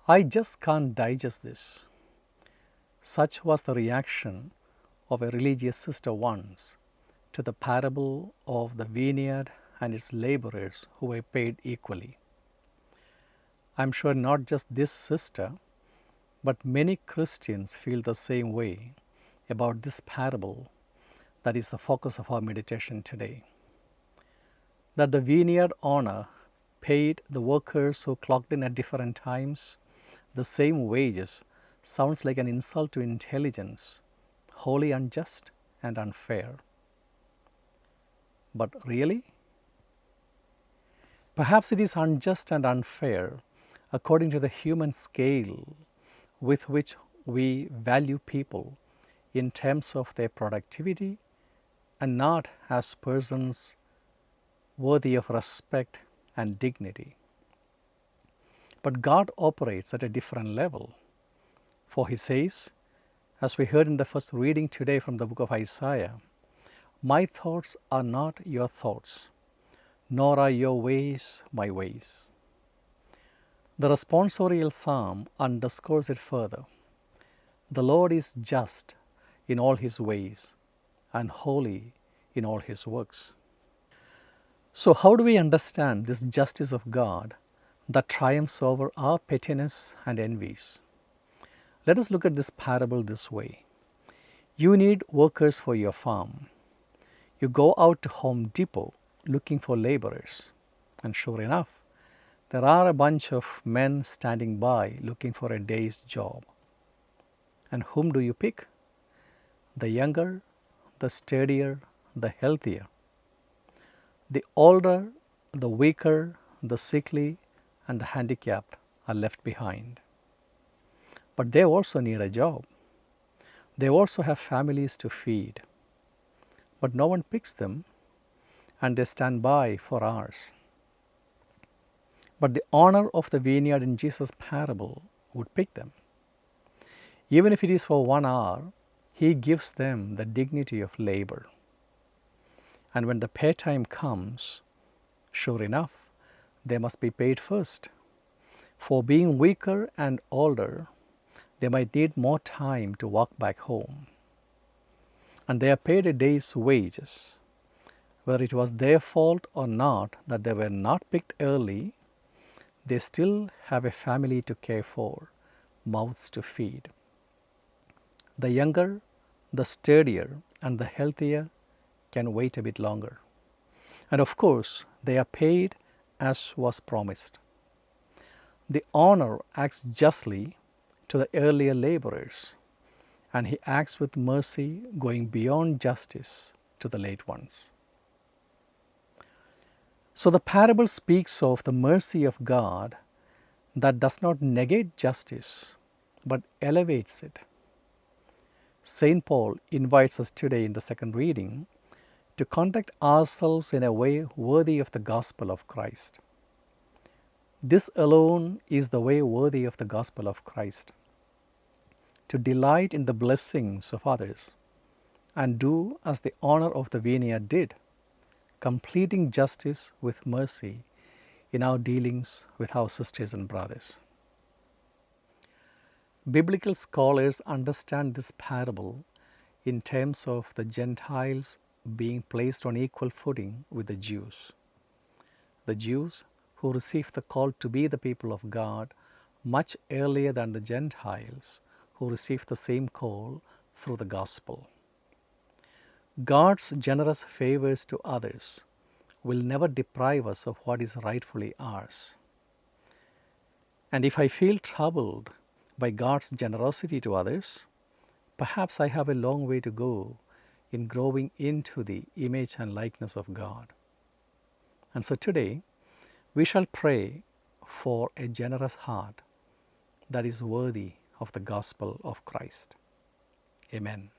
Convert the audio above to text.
I just can't digest this. Such was the reaction of a religious sister once to the parable of the vineyard and its laborers who were paid equally. I'm sure not just this sister, but many Christians feel the same way about this parable that is the focus of our meditation today. That the vineyard owner paid the workers who clocked in at different times the same wages sounds like an insult to intelligence, wholly unjust and unfair. But really? Perhaps it is unjust and unfair according to the human scale with which we value people in terms of their productivity and not as persons worthy of respect and dignity. But God operates at a different level. For He says, as we heard in the first reading today from the book of Isaiah, "My thoughts are not your thoughts, nor are your ways my ways." The responsorial psalm underscores it further. The Lord is just in all His ways and holy in all His works. So how do we understand this justice of God that triumphs over our pettiness and envies? Let us look at this parable this way. You need workers for your farm. You go out to Home Depot looking for laborers, and sure enough, there are a bunch of men standing by looking for a day's job. And whom do you pick? The younger, the sturdier, the healthier. The older, the weaker, the sickly, and the handicapped are left behind. But they also need a job. They also have families to feed. But no one picks them, and they stand by for hours. But the owner of the vineyard in Jesus' parable would pick them. Even if it is for 1 hour, He gives them the dignity of labor. And when the pay time comes, sure enough, they must be paid first. For being weaker and older, they might need more time to walk back home. And they are paid a day's wages. Whether it was their fault or not that they were not picked early, they still have a family to care for, mouths to feed. The younger, the sturdier, and the healthier can wait a bit longer. And of course, they are paid as was promised. The owner acts justly to the earlier laborers, and He acts with mercy, going beyond justice to the late ones. So the parable speaks of the mercy of God that does not negate justice, but elevates it. St. Paul invites us today in the second reading to conduct ourselves in a way worthy of the gospel of Christ. This alone is the way worthy of the gospel of Christ: to delight in the blessings of others and do as the owner of the vineyard did, completing justice with mercy in our dealings with our sisters and brothers. Biblical scholars understand this parable in terms of the Gentiles being placed on equal footing with the Jews. The Jews who received the call to be the people of God much earlier than the Gentiles who received the same call through the gospel. God's generous favors to others will never deprive us of what is rightfully ours. And if I feel troubled by God's generosity to others, perhaps I have a long way to go in growing into the image and likeness of God. And so today, we shall pray for a generous heart that is worthy of the gospel of Christ. Amen.